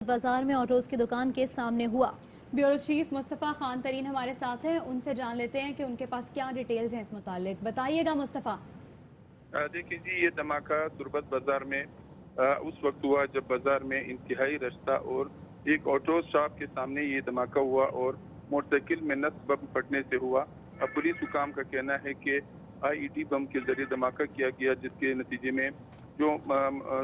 बाजार में ऑटोज की दुकान के सामने हुआ। ब्यूरो चीफ मुस्तफ़ा खान तरीन हमारे साथ हैं, उनसे जान लेते हैं कि उनके पास क्या डिटेल्स हैं इस मुतालिक। बताइएगा मुस्तफ़ा। देखिए जी, ये धमाका तुर्बत बाजार में उस वक्त हुआ जब बाजार में इंतहाई रास्ता और एक ऑटो शॉप के सामने ये धमाका हुआ और मोटरसाइकिल में नस बम फटने से हुआ। पुलिस हुकाम का कहना है कि आईईडी बम के जरिए धमाका किया गया, जिसके नतीजे में जो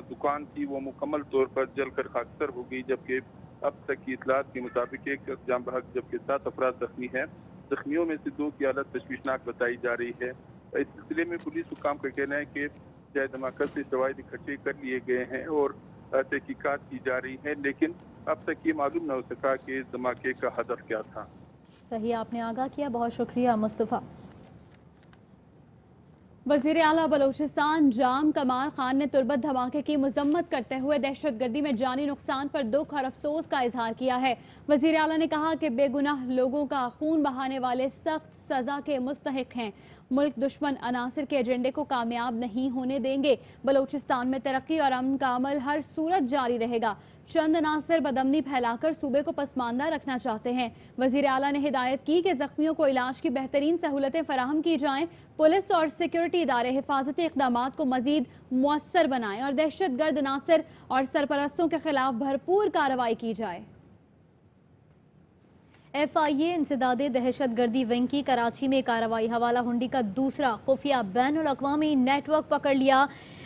दुकान थी वो मुकम्मल तौर पर जलकर खाकसर हो गई, जबकि अब तक की इतलात के मुताबिक एक जाम बहक जबकि 7 अफराद जख्मी हैं। जख्मियों में से 2 की हालत तशवीशनाक बताई जा रही है। इस सिलसिले में पुलिस हुकाम का कहना है कि चाहे धमाका से शवाहिद इकट्ठे कर लिए गए हैं और तहकीकात की जा रही है, लेकिन अब तक ये मालूम न हो सका कि इस धमाके का हदफ क्या था। सही, आपने आगाह किया, बहुत शुक्रिया मुस्तफ़ा। वज़ीर आला बलूचिस्तान जाम कमाल खान ने तुर्बत धमाके की मजम्मत करते हुए दहशतगर्दी में जानी नुकसान पर दुख और अफसोस का इजहार किया है। वज़ीर आला ने कहा कि बेगुनाह लोगों का खून बहाने वाले सख्त सजा के मुस्तहिक हैं। मुल्क दुश्मन अनासिर के एजेंडे को कामयाब नहीं होने देंगे। बलूचिस्तान में तरक्की और अमन का अमल हर सूरत जारी रहेगा। चंद अनासिर बदअमनी फैलाकर सूबे को पसमानदा रखना चाहते हैं। वज़ीर आला ने हिदायत की कि जख्मियों को इलाज की बेहतरीन सहूलतें फराहम की जाएं। पुलिस और सिक्योरिटी इदारे हिफाजती इक़दाम को मजीद मुअस्सर बनाएं और दहशत गर्द अनासिर और सरपरस्तों के खिलाफ भरपूर कार्रवाई की जाए। FIA इंसदादे दहशत गर्दी विंग की कराची में कार्रवाई। हवाला हुंडी का दूसरा खुफिया बैनुल अक़वामी नेटवर्क पकड़ लिया।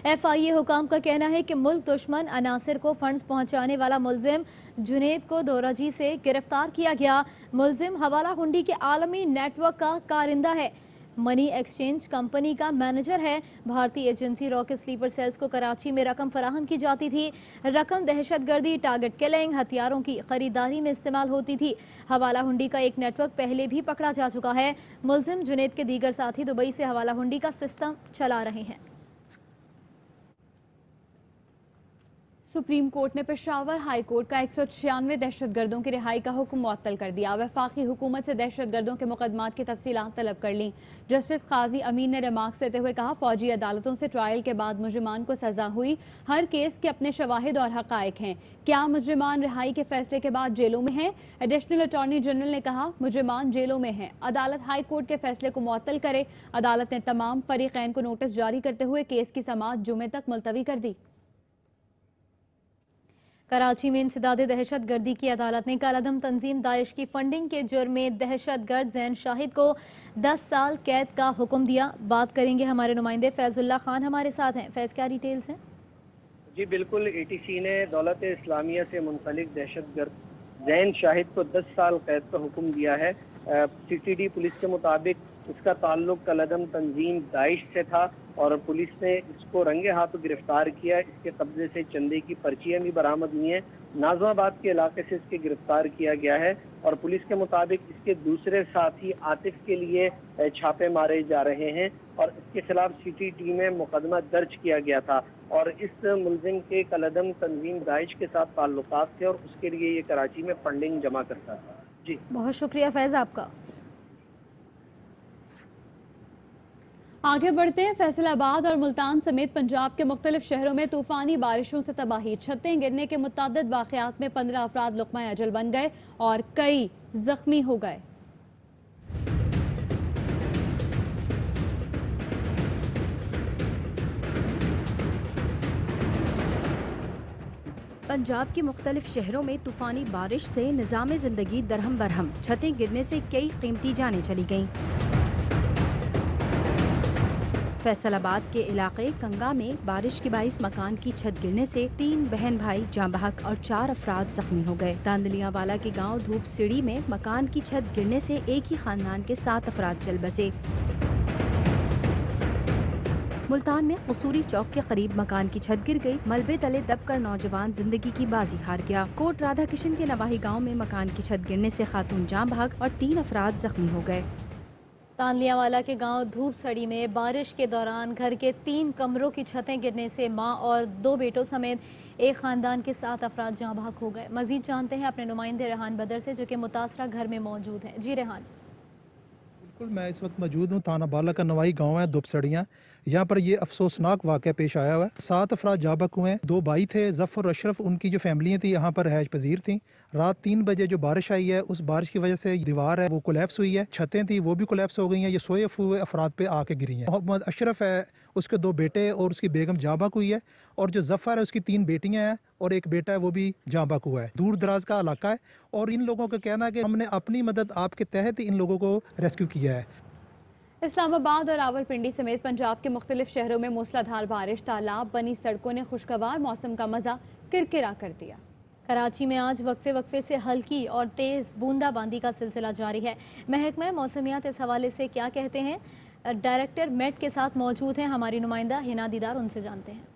FIA हुकाम का कहना है कि मुल्क दुश्मन अनासिर को फंड्स पहुंचाने वाला मुलजिम जुनेद को दोराजी से गिरफ्तार किया गया। मुलजिम हवाला हुंडी के आलमी नेटवर्क का कारिंदा है, मनी एक्सचेंज कंपनी का मैनेजर है। भारतीय एजेंसी रॉ के स्लीपर सेल्स को कराची में रकम फराहम की जाती थी। रकम दहशतगर्दी, टारगेट किलिंग, हथियारों की खरीदारी में इस्तेमाल होती थी। हवाला हुंडी का एक नेटवर्क पहले भी पकड़ा जा चुका है। मुलजिम जुनेद के दीगर साथी दुबई से हवाला हुंडी का सिस्टम चला रहे हैं। सुप्रीम कोर्ट ने पेशावर हाई कोर्ट का 196 दहशतगर्दों की रिहाई का हुक्म मुअत्तल कर दिया। वफाकी हुकूमत से दहशतगर्दों के मुकदमात की तफसीलात तलब कर ली। जस्टिस काजी अमीन ने रिमार्क्स देते हुए कहा, फौजी अदालतों से ट्रायल के बाद मुजरिमान को सजा हुई। हर केस के अपने शवाहिद और हकायक हैं। क्या मुजरिमान रिहाई के फैसले के बाद जेलों में हैं? एडिशनल अटॉर्नी जनरल ने कहा, मुजरिमान जेलों में हैं। अदालत हाई कोर्ट के फैसले को मुअत्तल करे। अदालत ने तमाम फरीकैन को नोटिस जारी करते हुए केस की समाअत जुमे तक मुलतवी कर दी। कराची में इंसदादे दहशत गर्दी की अदालत ने कालादम तंजीम दाइश की फंडिंग के जुर्म में दहशत गर्द जैन शाहिद को 10 साल कैद का हुक्म दिया। बात करेंगे, हमारे नुमाइंदे फैजुल्ला खान हमारे साथ हैं। फैज, क्या डिटेल्स हैं? जी बिल्कुल, ATC ने दौलत इस्लामिया से मुंसलिक दहशत गर्द जैन शाहिद को 10 साल कैद का हुक्म दिया है। CTD पुलिस के मुताबिक इसका ताल्लुक कलदम तंजीम दाइश से था और पुलिस ने इसको रंगे हाथ गिरफ्तार किया। इसके कब्जे से चंदे की पर्चियां भी बरामद हुई हैं। नाजमाबाद के इलाके से इसके गिरफ्तार किया गया है और पुलिस के मुताबिक इसके दूसरे साथी आतिफ के लिए छापे मारे जा रहे हैं और इसके खिलाफ CTD में मुकदमा दर्ज किया गया था और इस मुलजिम के कलदम तंजीम दाइश के साथ ताल्लुकात थे और उसके लिए ये कराची में फंडिंग जमा करता था। जी बहुत शुक्रिया फैज आपका। आगे बढ़ते हैं। फैसलाबाद और मुल्तान समेत पंजाब के मुख्तलिफ शहरों में तूफानी बारिशों से तबाही, छतें गिरने के मुतअद्दिद वाक़यात में 15 अफराद लुक़मा अजल बन गए और कई जख्मी हो गए। पंजाब के मुख्तलिफ शहरों में तूफानी बारिश से निज़ाम ज़िंदगी दरहम बरहम, छतें गिरने से कई कीमती जानें चली गईं। फैसलाबाद के इलाके कंगा में बारिश के बाइस मकान की छत गिरने से 3 बहन भाई जाँ बहक और 4 अफराद जख्मी हो गए। तांदलियावाला के गांव धूप सीढ़ी में मकान की छत गिरने से एक ही खानदान के 7 अफराद चल बसे। मुल्तान में कसूरी चौक के करीब मकान की छत गिर गई। मलबे तले दबकर नौजवान जिंदगी की बाजी हार गया। कोट राधा किशन के नवाही गाँव में मकान की छत गिरने से खातून जाँ बहक और 3 अफराद जख्मी हो गए। तानलियावाला के गांव धूप सड़ी में बारिश के दौरान घर के 3 कमरों की छतें गिरने से मां और 2 बेटों समेत एक खानदान के 7 अफराद जाँ बहक हो गए। मजीद जानते हैं अपने नुमाइंदे रेहान बदर से, जो कि मुतासरा घर में मौजूद हैं। जी रेहान। बिल्कुल, मैं इस वक्त मौजूद हूँ थाना बाला का नवाई गांव है दुपसड़ियाँ, यहाँ पर ये अफसोसनाक वाक़या पेश आया हुआ है। 7 अफराद जाँ बहक हुए हैं। 2 भाई थे, ज़फ़र और अशरफ, उनकी जो फैमिलियाँ थी यहाँ पर रिहाइश पजीर थी। रात 3 बजे जो बारिश आई है, उस बारिश की वजह से दीवार है वो कोलैप्स हुई है, छतें थी वो भी कोलैप्स हो गई हैं। ये सोए हुए अफराद पे आके गिरी हैं। मोहम्मद अशरफ है, उसके 2 बेटे और उसकी बेगम जाँ बहक हुई है, और जो ज़फ़र है उसकी 3 बेटियाँ हैं और एक बेटा है वो भी जाँ बहक हुआ है। दूर दराज का इलाका है और इन लोगों का कहना है कि हमने अपनी मदद आपके तहत ही इन लोगों को रेस्क्यू किया है। इस्लामाबाद और रावलपिंडी समेत पंजाब के मुख्तलिफ शहरों में मूसलाधार बारिश, तालाब बनी सड़कों ने खुशगवार मौसम का मजा किरकिरा कर दिया। कराची में आज वक्फे से हल्की और तेज़ बूंदाबांदी का सिलसिला जारी है। महकमा मौसमियात इस हवाले से क्या कहते हैं, डायरेक्टर मेट के साथ मौजूद हैं हमारी नुमाइंदा हिना दीदार, उनसे जानते हैं।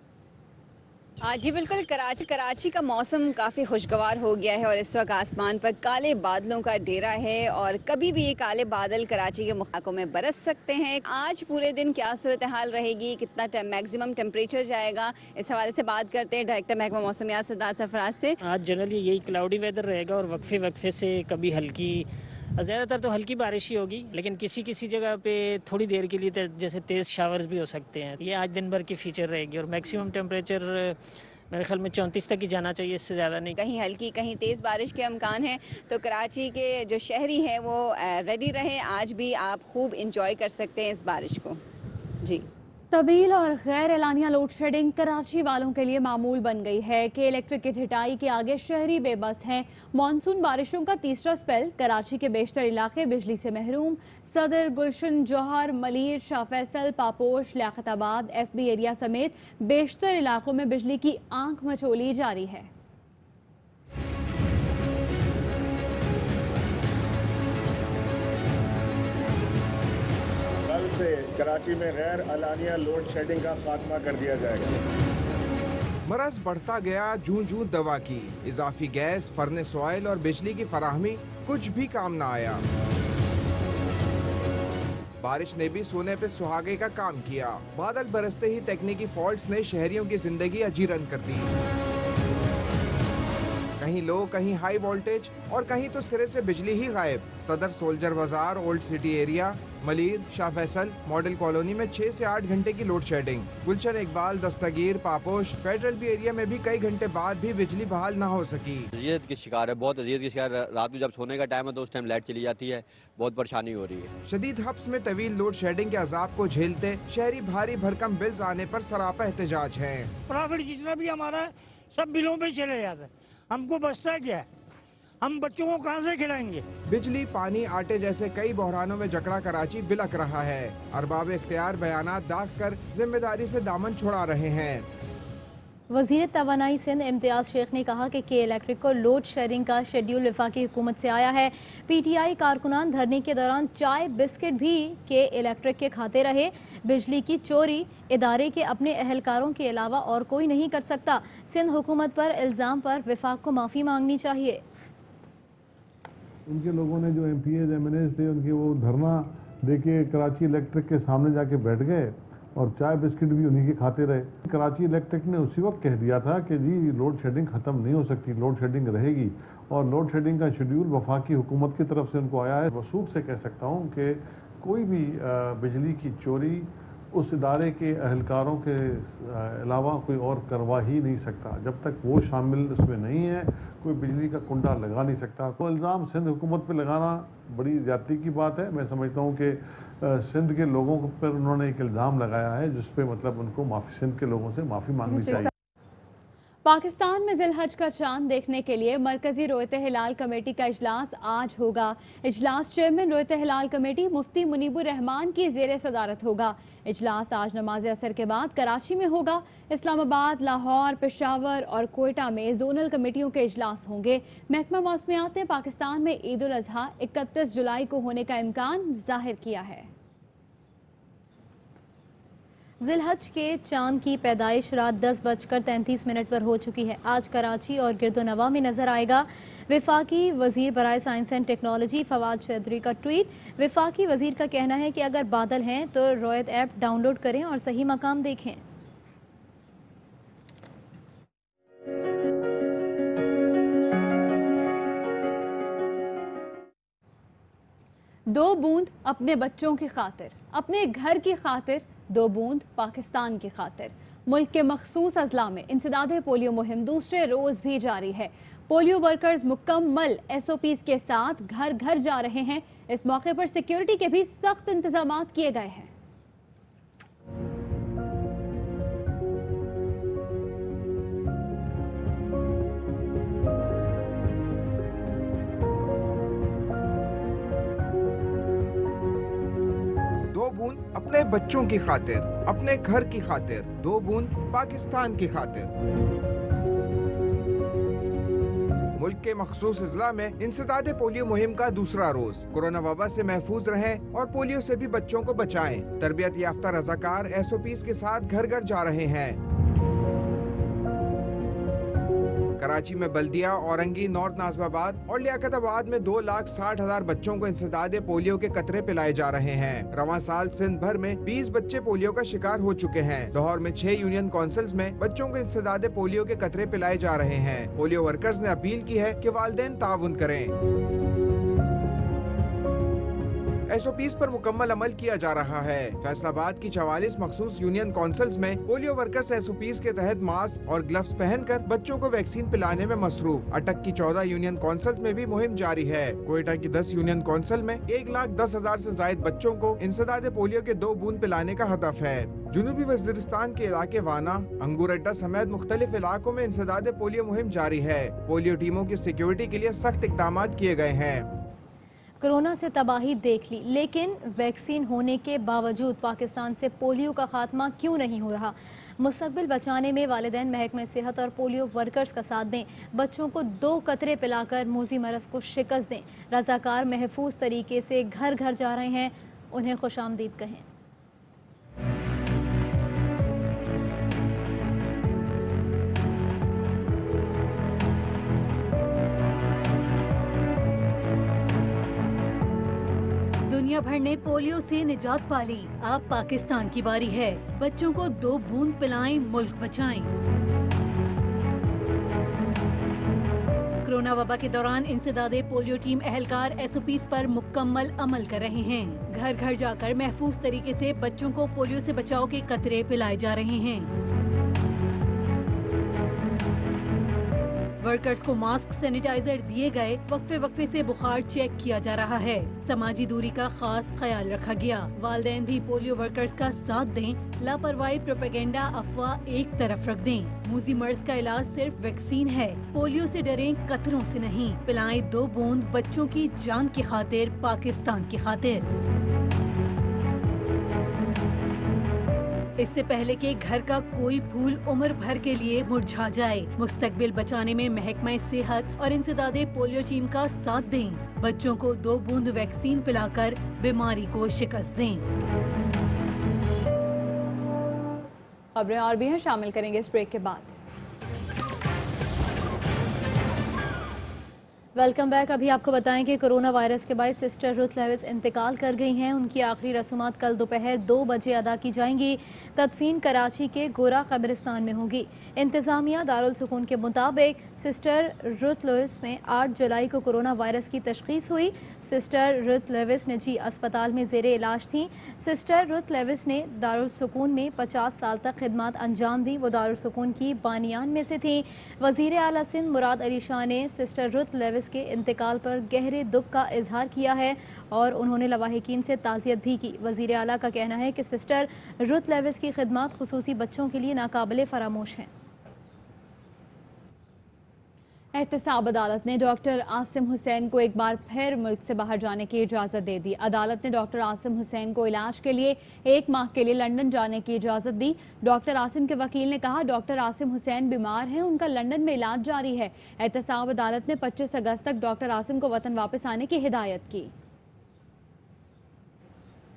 जी बिल्कुल, कराची का मौसम काफ़ी खुशगवार हो गया है और इस वक्त आसमान पर काले बादलों का डेरा है और कभी भी ये काले बादल कराची के इलाकों में बरस सकते हैं। आज पूरे दिन क्या सूरत हाल रहेगी, कितना मैक्सिमम टेम्परेचर जाएगा, इस हवाले से बात करते हैं डायरेक्टर महकमा मौसमियात सरदार सरफराज से। आज जनरली यही क्लाउडी वेदर रहेगा और वक्फे से कभी हल्की, ज़्यादातर तो हल्की बारिश ही होगी, लेकिन किसी जगह पे थोड़ी देर के लिए जैसे तेज़ शावर्स भी हो सकते हैं। ये आज दिन भर की फीचर रहेगी और मैक्सिमम टेम्परेचर मेरे ख्याल में 34 तक ही जाना चाहिए, इससे ज़्यादा नहीं। कहीं हल्की कहीं तेज़ बारिश के इम्कान हैं, तो कराची के जो शहरी हैं वो रेडी रहें। आज भी आप खूब इंजॉय कर सकते हैं इस बारिश को। जी, तवील और गैर एलानिया लोड शेडिंग कराची वालों के लिए मामूल बन गई है कि इलेक्ट्रिक की ढिठाई के आगे शहरी बेबस हैं। मानसून बारिशों का तीसरा स्पेल, कराची के बेशतर इलाके बिजली से महरूम। सदर, गुलशन, जौहर, मलीर, शाह फैसल, पापोश, लियाकताबाद, FB एरिया समेत बेशतर इलाकों में बिजली की आंख मचोली जारी है। से कराची में गैर एलानिया लोड शेडिंग का खात्मा कर दिया जाएगा। मरज बढ़ता गया, जूं दवा की इजाफी गैस, फर्नेस ऑयल और बिजली की फराहमी कुछ भी काम ना आया। बारिश ने भी सोने पे सुहागे का काम किया। बादल बरसते ही तकनीकी फॉल्ट्स ने शहरियों की जिंदगी अजीरन कर दी। कहीं लो, कहीं हाई वोल्टेज और कहीं तो सिरे से बिजली ही गायब। सदर, सोल्जर बाजार, old city area, Malir, Shah Faisal, model colony में 6 से 8 घंटे की लोड शेडिंग। गुलशन, इकबाल, दस्तगीर, पापोश, फेडरल बी एरिया में भी कई घंटे बाद भी बिजली बहाल न हो सकी। अजियत की शिकार है, बहुत अजियत की शिकार। रात में जब सोने का टाइम है तो उस टाइम लाइट चली जाती है, बहुत परेशानी हो रही है। शदीद हब्स में तवील लोड शेडिंग के अजाब को झेलते शहरी भारी भरकम बिल्स आने पर सरापा एहतजाज है। प्रॉफिट जितना भी हमारा सब बिलों पे चले जाता है, हमको बचता क्या है, हम बच्चों को कहां से खिलाएंगे। बिजली, पानी, आटे जैसे कई बहरानों में जकड़ा कराची बिलक रहा है। अरबाब इख्तियार बयानात दाख कर जिम्मेदारी से दामन छुड़ा रहे हैं। वज़ीर तवानाई सिंध इम्तियाज शेख ने कहा कि इलेक्ट्रिक को लोड शेयरिंग का शेड्यूल वफाकी हुकूमत से आया है। PTI कारकुनान धरने के दौरान चाय बिस्किट भी के इलेक्ट्रिक के खाते रहे। बिजली की चोरी इदारे के अपने अहलकारों के अलावा और कोई नहीं कर सकता। सिंध हुकूमत पर इल्ज़ाम पर वफाक को माफ़ी मांगनी चाहिए। उनके लोगों ने जो MPs MNAs थे उनके वो धरना देके कराची इलेक्ट्रिक के सामने जाके बैठ गए और चाय बिस्किट भी उन्हीं के खाते रहे। कराची इलेक्ट्रिक ने उसी वक्त कह दिया था कि जी लोड शेडिंग ख़त्म नहीं हो सकती, लोड शेडिंग रहेगी, और लोड शेडिंग का शेड्यूल वफाकी हुकूमत की तरफ से उनको आया है। वसूख से कह सकता हूँ कि कोई भी बिजली की चोरी उस इदारे के अहलकारों के अलावा कोई और करवा ही नहीं सकता। जब तक वो शामिल उसमें नहीं है कोई बिजली का कुंडा लगा नहीं सकता। तो इल्ज़ाम सिंध हुकूमत पे लगाना बड़ी ज़्यादती की बात है। मैं समझता हूँ कि सिंध के लोगों पर उन्होंने एक इल्ज़ाम लगाया है जिस पे मतलब उनको सिंध के लोगों से माफ़ी मांगनी चाहिए। पाकिस्तान में जिलहज का चांद देखने के लिए मरकजी रोयत हिलाल कमेटी का इजलास आज होगा। इजलास चेयरमैन रोयत हिलाल कमेटी मुफ्ती मुनीबुर रहमान की ज़ेर सदारत होगा। इजलास आज नमाज असर के बाद कराची में होगा। इस्लामाबाद, लाहौर, पेशावर और कोयटा में जोनल कमेटियों के इजलास होंगे। महकमा मौसमियात ने पाकिस्तान में ईद उल अजहा 31 जुलाई को होने का इम्कान जाहिर किया है। जिलहज के चांद की पैदाइश रात 10:33 पर हो चुकी है। आज कराची और गिरदोनवा में नजर आएगा। वफाकी वजीर बराए science and technology Fawad Chaudhry का ट्वीट। वफाकी वजीर का कहना है कि अगर बादल हैं तो रोयत ऐप डाउनलोड करें और सही मकाम देखें। दो बूंद अपने बच्चों की खातिर, अपने घर की खातिर 2 बूंद पाकिस्तान की खातिर। मुल्क के मखसूस अजला में इंसदादे पोलियो मुहिम दूसरे रोज भी जारी है। पोलियो वर्कर्स मुकम्मल SOPs के साथ घर घर जा रहे हैं। इस मौके पर सिक्योरिटी के भी सख्त इंतजाम किए गए हैं। बूंद अपने बच्चों की खातिर, अपने घर की खातिर, 2 बूंद पाकिस्तान की खातिर। मुल्क के मखसूस अजला में इंसदादे पोलियो मुहिम का दूसरा रोज। कोरोना वबा से महफूज रहें और पोलियो से भी बच्चों को बचाएं। तरबियत याफ्ता रजाकार SOPs के साथ घर घर जा रहे हैं। कराची में बल्दिया, औरंगी, नॉर्थ नाजमाबाद और लियाकताबाद में 2,60,000 बच्चों को इंसदादे पोलियो के कतरे पिलाए जा रहे हैं। रवां साल सिंध भर में 20 बच्चे पोलियो का शिकार हो चुके हैं। लाहौर में 6 यूनियन काउंसिल्स में बच्चों को इंसदादे पोलियो के कतरे पिलाए जा रहे हैं। पोलियो वर्कर्स ने अपील की है कि वालिदैन ताउन करें। SOPs पर मुकम्मल अमल किया जा रहा है। फैसलाबाद की 44 मखसूस यूनियन काउंसिल्स में पोलियो वर्कर्स SOPs के तहत मास्क और ग्लव्स पहनकर बच्चों को वैक्सीन पिलाने में मसरूफ। अटक की 14 यूनियन काउंसिल्स में भी मुहिम जारी है। कोयटा की 10 यूनियन काउंसिल में 1,10,000 से जायद बच्चों को इंसदादे पोलियो के 2 बूंद पिलाने का हदफ है। जुनूबी वजीरिस्तान के इलाके वाना, अंगूर अड्डा समेत मुख्तलिफ इलाकों में इंसदादे पोलियो मुहिम जारी है। पोलियो टीमों की सिक्योरिटी के लिए सख्त इक़दाम किए गए हैं। कोरोना से तबाही देख ली, लेकिन वैक्सीन होने के बावजूद पाकिस्तान से पोलियो का खात्मा क्यों नहीं हो रहा? मुस्तकबिल बचाने में वालिदैन महकमे सेहत और पोलियो वर्कर्स का साथ दें। बच्चों को 2 कतरे पिलाकर मूजी मरज को शिकस्त दें। रजाकार महफूज तरीके से घर घर जा रहे हैं, उन्हें खुशामदीद कहें। दुनिया भर ने पोलियो से निजात पाली, अब पाकिस्तान की बारी है। बच्चों को 2 बूंद पिलाएं, मुल्क बचाएं। कोरोना वबा के दौरान इंसदादे पोलियो टीम एहलकार SOPs पर मुकम्मल अमल कर रहे हैं। घर घर जाकर महफूज तरीके से बच्चों को पोलियो से बचाव के कतरे पिलाए जा रहे हैं। वर्कर्स को मास्क, सैनिटाइजर दिए गए। वक्फे वक्फे से बुखार चेक किया जा रहा है। समाजी दूरी का खास ख्याल रखा गया। वालिदैन भी पोलियो वर्कर्स का साथ दें। लापरवाही, प्रोपेगेंडा, अफवाह एक तरफ रख दें। मूजी मर्ज का इलाज सिर्फ वैक्सीन है। पोलियो से डरें, कतरों से नहीं। पिलाएं 2 बूंद बच्चों की जान की खातिर, पाकिस्तान की खातिर। इससे पहले कि घर का कोई फूल उम्र भर के लिए मुरझा जाए, मुस्तकबिल बचाने में महकमा सेहत और इंसदादे पोलियो टीम का साथ दें। बच्चों को 2 बूंद वैक्सीन पिलाकर बीमारी को शिकस्त दें। खबरें और भी हैं, शामिल करेंगे इस ब्रेक के बाद। Welcome back. अभी आपको बताएं कि कोरोना वायरस के बाद सिस्टर रुथ लेविस इंतकाल कर गई हैं। उनकी आखिरी रसूमात कल दोपहर 2 बजे अदा की जाएंगी। तदफीन कराची के गोरा कब्रिस्तान में होगी। इंतजामिया दारुल सुकून के मुताबिक सिस्टर रुथ लेविस में 8 जुलाई को कोरोना वायरस की तशखीस हुई। सिस्टर रुथ लेविस निजी अस्पताल में जेरे इलाज थी। सिस्टर रुथ लेविस ने दारुल सुकून में 50 साल तक खिदमत अंजाम दी। वो दारुल सुकून की बानियान में से थी। वजीर आला सिंध मुराद अली शाह ने सिस्टर रुथ लेविस के इंतकाल पर गहरे दुख का इजहार किया है और उन्होंने लवाहिकीन से ताज़ियत भी की। वजीर आला का कहना है कि सिस्टर रुथ लेविस की खिदमत खुसूसी बच्चों के लिए नाकाबिले फरामोश हैं। एहतसाब अदालत ने डॉक्टर आसिम हुसैन को एक बार फिर मुल्क से बाहर जाने की इजाज़त दे दी। अदालत ने डॉक्टर आसिम हुसैन को इलाज के लिए 1 माह के लिए लंदन जाने की इजाज़त दी। डॉक्टर आसिम के वकील ने कहा, डॉक्टर आसिम हुसैन बीमार हैं, उनका लंदन में इलाज जारी है। एहतसाब अदालत ने 25 अगस्त तक डॉक्टर आसिम को वतन वापस आने की हिदायत की।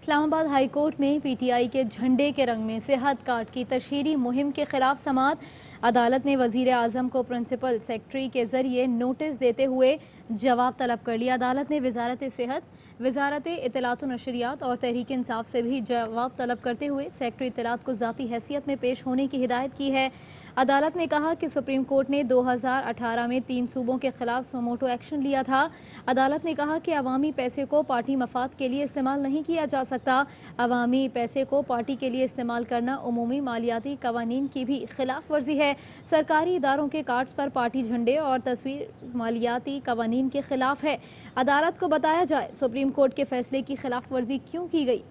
इस्लामाबाद हाई कोर्ट में PTI के झंडे के रंग में सेहत कार्ड की तशहीरी मुहिम के खिलाफ समाअत। अदालत ने वजीर आज़म को प्रिंसिपल सेक्रेटरी के जरिए नोटिस देते हुए जवाब तलब कर लिया। अदालत ने वजारत सेहत, वजारत इत्तलात व नशरियात और तहरीक इंसाफ से भी जवाब तलब करते हुए सेक्रेटरी इत्तलात को ज़ाती हैसियत में पेश होने की हिदायत की है। अदालत ने कहा कि सुप्रीम कोर्ट ने 2018 में 3 सूबों के खिलाफ सुमोटो एक्शन लिया था। अदालत ने कहा कि अवामी पैसे को पार्टी मफाद के लिए इस्तेमाल नहीं किया जा सकता। अवामी पैसे को पार्टी के लिए इस्तेमाल करना उमूमी मालियाती कवानीन की भी खिलाफ वर्जी है। सरकारी इदारों के कार्ड्स पर पार्टी झंडे और तस्वीर मालियाती कवानीन के खिलाफ है। अदालत को बताया जाए सुप्रीम कोर्ट के फैसले की खिलाफ वर्जी क्यों की गई।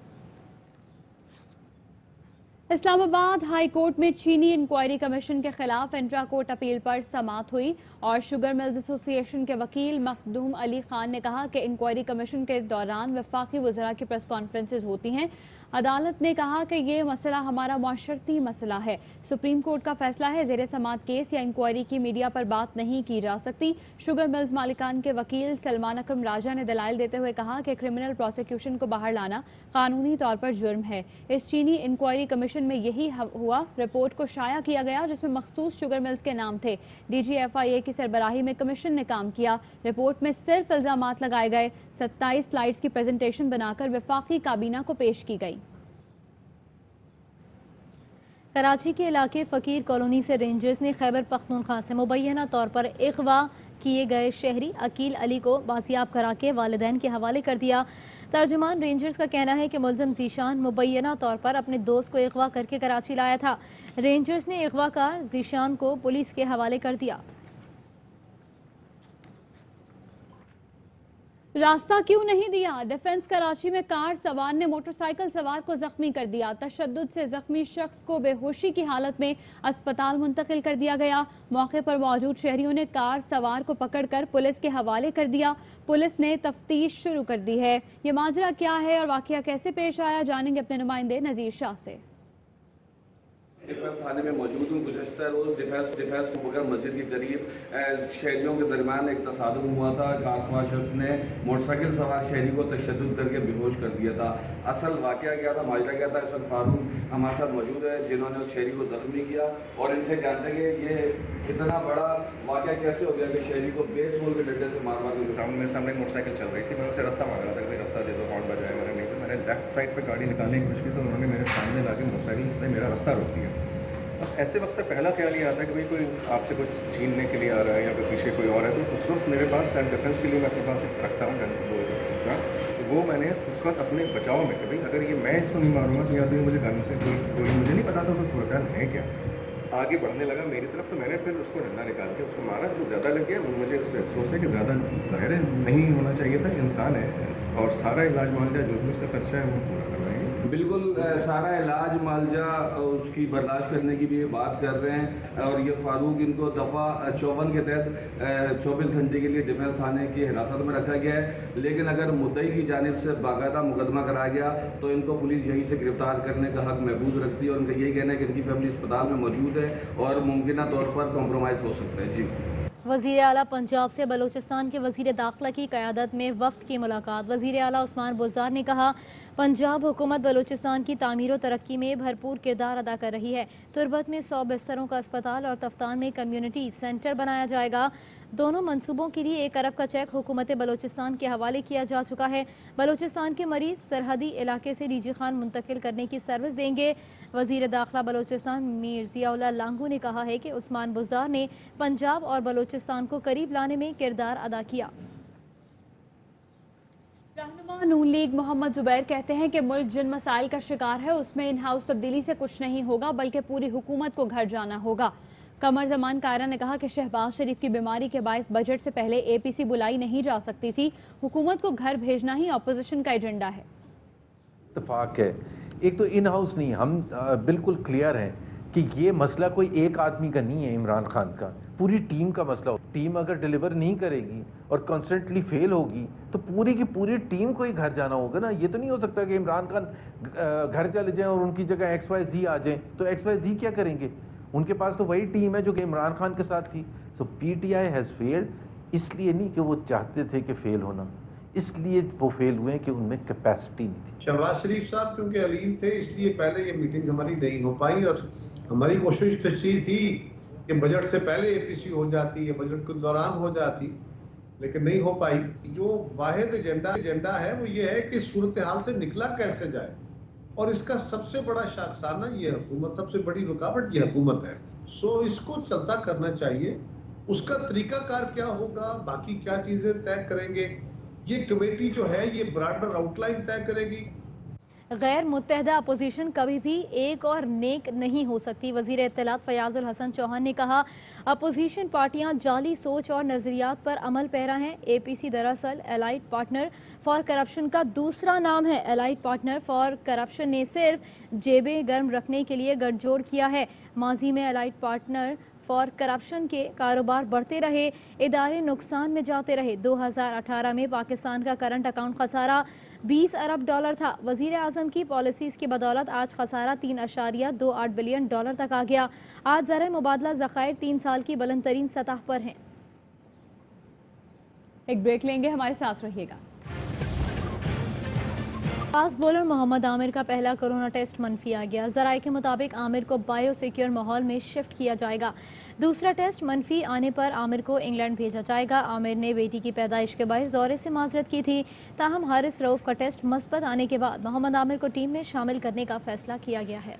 इस्लामाबाद हाई कोर्ट में चीनी इंक्वायरी कमीशन के खिलाफ इंट्रा कोर्ट अपील पर समाअत हुई और शुगर मिल्स एसोसिएशन के वकील मखदूम अली खान ने कहा कि इंक्वायरी कमीशन के दौरान वफाकी वज़रा की प्रेस कॉन्फ्रेंसेज होती हैं। अदालत ने कहा कि ये मसला हमारा माशरती मसला है। सुप्रीम कोर्ट का फैसला है, ज़ेरे समाअत केस या इंक्वायरी की मीडिया पर बात नहीं की जा सकती। शुगर मिल्स मालिकान के वकील सलमान अकरम राजा ने दलाइल देते हुए कहा कि क्रिमिनल प्रोसिक्यूशन को बाहर लाना कानूनी तौर पर जुर्म है। इस चीनी इंक्वायरी कमीशन में यही हुआ। रिपोर्ट को शाया किया गया जिसमें मखसूस शुगर मिल्स के नाम थे। DGFIA की सरबराही में कमीशन ने काम किया। रिपोर्ट में सिर्फ इल्जामात लगाए गए। 27 स्लाइड्स की प्रेजेंटेशन बनाकर वफाकी काबीना को पेश की गई। कराची के इलाके फ़कीर कॉलोनी से रेंजर्स ने खैबर पख्तूनख्वा से मुबैना तौर पर अगवा किए गए शहरी अकील अली को बाजियाब करा के वालिदैन के हवाले कर दिया। तर्जुमान रेंजर्स का कहना है कि मुलज़िम जीशान मुबैना तौर पर अपने दोस्त को अगवा करके कराची लाया था। रेंजर्स ने अगवाकार जीशान को पुलिस के हवाले कर दिया। रास्ता क्यों नहीं दिया? डिफेंस कराची में कार सवार ने मोटरसाइकिल सवार को जख्मी कर दिया। तशद्दुद से जख्मी शख्स को बेहोशी की हालत में अस्पताल मुंतकिल कर दिया गया। मौके पर मौजूद शहरियों ने कार सवार को पकड़कर पुलिस के हवाले कर दिया। पुलिस ने तफ्तीश शुरू कर दी है। ये माजरा क्या है और वाकया कैसे पेश आया, जानेंगे अपने नुमाइंदे नजीर शाह से। डिफेंस थाने में मौजूद हूँ। गुज़श्ता रोज़ डिफेंस मुबकर मस्जिद के करीब शहरियों के दरमियान एक तसादुम हुआ था। कार सवार शख्स ने मोटरसाइकिल सवार शहरी को तशद्दुद करके बेहोश कर दिया था। असल वाक़या क्या था, माजरा क्या था, इस वक्त फारूक हमारे साथ मौजूद है जिन्होंने उस शहरी को जख्मी किया और इनसे जानते हैं कि ये इतना बड़ा वाक़या कैसे हो गया कि शहरी को बेसबॉल के डंडे से मार मार के। मेरे सामने मोटरसाइकिल चल रही थी, मैं उनसे रास्ता मांग रहा था कि रास्ता दे दो, हॉर्न बजाया मैंने नहीं। तो मैंने लेफ्ट साइड पर गाड़ी निकालने की कोशिश की तो उन्होंने मेरे सामने ला के मोटरसाइकिल से मेरा रास्ता रोक दिया। अब ऐसे वक्त पहला ख्याल ये आता है कि भाई कोई आपसे कुछ छीनने के लिए आ रहा है या फिर पीछे कोई और है। तो उस वक्त मेरे पास सेल्फ डिफेंस के लिए मैं अपने पास एक रखता हूँ उसका, तो वो मैंने उस वक्त अपने बचाव में कि भाई अगर ये मैं इसको नहीं मारूंगा तो या तो ये मुझे गाड़ी से कोई मुझे नहीं पता था उसको सूरत है क्या। आगे बढ़ने लगा मेरी तरफ तो मैंने फिर उसको डंडा निकाल के उसको मारा। जो ज़्यादा लग गया वो मुझे उस पर अफसोस है कि ज़्यादा ज़ाहिर नहीं होना चाहिए था। इंसान है और सारा इलाज मुआवजा जो भी उसका खर्चा है वो पूरा करवाएंगे। बिल्कुल सारा इलाज मुआवजा उसकी बर्दाश्त करने की भी ये बात कर रहे हैं। और ये फारूक इनको दफ़ा 54 के तहत 24 घंटे के लिए डिफेंस थाने की हिरासत में रखा गया है। लेकिन अगर मुद्दई की जानिब से बाकायदा मुकदमा कराया गया तो इनको पुलिस यहीं से गिरफ्तार करने का हक महफूज रखती है। और उनका यही कहना है कि इनकी फैमिली अस्पताल में मौजूद है और मुमकिन तौर पर कॉम्प्रोमाइज़ हो सकता है। जी। वज़ीर आला पंजाब से बलूचिस्तान के वज़ीर दाखिला की क़यादत में वफ़द की मुलाकात। वज़ीर आला उस्मान बुज़दार ने कहा पंजाब हुकूमत बलूचिस्तान की तामीर और तरक्की में भरपूर किरदार अदा कर रही है। तुरबत में 100 बिस्तरों का अस्पताल और तफ्तान में कम्युनिटी सेंटर बनाया जाएगा। दोनों मंसूबों के लिए 1 अरब का चेक हुकूमत बलूचिस्तान के हवाले किया जा चुका है। बलूचिस्तान के मरीज सरहदी इलाके से डीजी खान मुंतकिल करने की सर्विस देंगे। वज़ीर दाखिला बलूचिस्तान मीर ज़ियाउल्लाह लांगू ने कहा है कि उस्मान बुज़दार ने पंजाब और बलूचिस्तान को करीब लाने में किरदार अदा किया। रहनुमा नून लीग मोहम्मद जुबैर कहते हैं कि मुल्क जिन मसाइल का शिकार है उसमें इन हाउस तब्दीली से कुछ नहीं होगा बल्कि पूरी हुकूमत को घर जाना होगा। कमर जमान कायरा ने कहा कि शहबाज शरीफ की बीमारी के बायस बजट से पहले APC बुलाई नहीं जा सकती थी। हुकूमत को घर भेजना ही अपोजिशन का एजेंडा है। इत्तेफाक है, एक तो इन हाउस नहीं, हम बिल्कुल क्लियर हैं कि ये मसला कोई एक आदमी का नहीं है, इमरान खान का पूरी टीम का मसला हो। टीम अगर डिलीवर नहीं करेगी और कॉन्स्टेंटली फेल होगी तो पूरी की पूरी टीम को ही घर जाना होगा ना। ये तो नहीं हो सकता कि इमरान खान घर चले जाएं और उनकी जगह XYZ आ जाएं, तो XYZ क्या करेंगे? उनके पास तो वही टीम है जो कि इमरान खान के साथ थी। सो PTI हैज़ फेल्ड, इसलिए नहीं कि वो चाहते थे कि फेल होना, इसलिए वो फेल हुए कि उनमें कैपेसिटी नहीं थी। शहबाज शरीफ साहब क्योंकि अलीम थे इसलिए पहले ये मीटिंग हमारी नहीं हो पाई और हमारी कोशिश तो ये थी कि बजट से पहले APC हो जाती है, बजट के दौरान हो जाती, लेकिन नहीं हो पाई। जो वाहिद एजेंडा है वो ये है कि सूरत हाल से निकला कैसे जाए और इसका सबसे बड़ा शाखसाना ये हुकूमत, सबसे बड़ी रुकावट ये हुकूमत है। सो इसको चलता करना चाहिए। उसका तरीकाकार क्या होगा, बाकी क्या चीजें तय करेंगे, ये कमेटी जो है ये ब्रॉडर आउटलाइन तय करेगी। गैर मुत्तहदा अपोजिशन कभी भी एक और नेक नहीं हो सकती। वजीर इत्तलात फयाजुल हसन चौहान ने कहा, अपोजिशन पार्टियां जाली सोच और नजरियात पर अमल पैरा हैं। APC दरअसल एलाइड पार्टनर फॉर करप्शन का दूसरा नाम है। एलाइड पार्टनर फॉर करप्शन ने सिर्फ जेबें गर्म रखने के लिए गठजोड़ किया है। माजी में एलाइड पार्टनर फॉर करप्शन के कारोबार बढ़ते रहे, इदारे नुकसान में जाते रहे। 2018 में पाकिस्तान का करंट अकाउंट खसारा 20 अरब डॉलर था। वजीर आजम की पॉलिसीज की बदौलत आज खसारा 3.28 बिलियन डॉलर तक आ गया। आज ज़र मुबादला ज़खायर 3 साल की बुलंद तरीन सतह पर हैं। एक ब्रेक लेंगे, हमारे साथ रहिएगा। फास्ट बॉलर मोहम्मद आमिर का पहला कोरोना टेस्ट मनफी आ गया। जराये के मुताबिक आमिर को बायोसिक्योर माहौल में शिफ्ट किया जाएगा। दूसरा टेस्ट मनफी आने पर आमिर को इंग्लैंड भेजा जाएगा। आमिर ने बेटी की पैदाइश के बायस दौरे से माजरत की थी। ताहम हारिस रऊफ का टेस्ट मस्बत आने के बाद मोहम्मद आमिर को टीम में शामिल करने का फैसला किया गया है।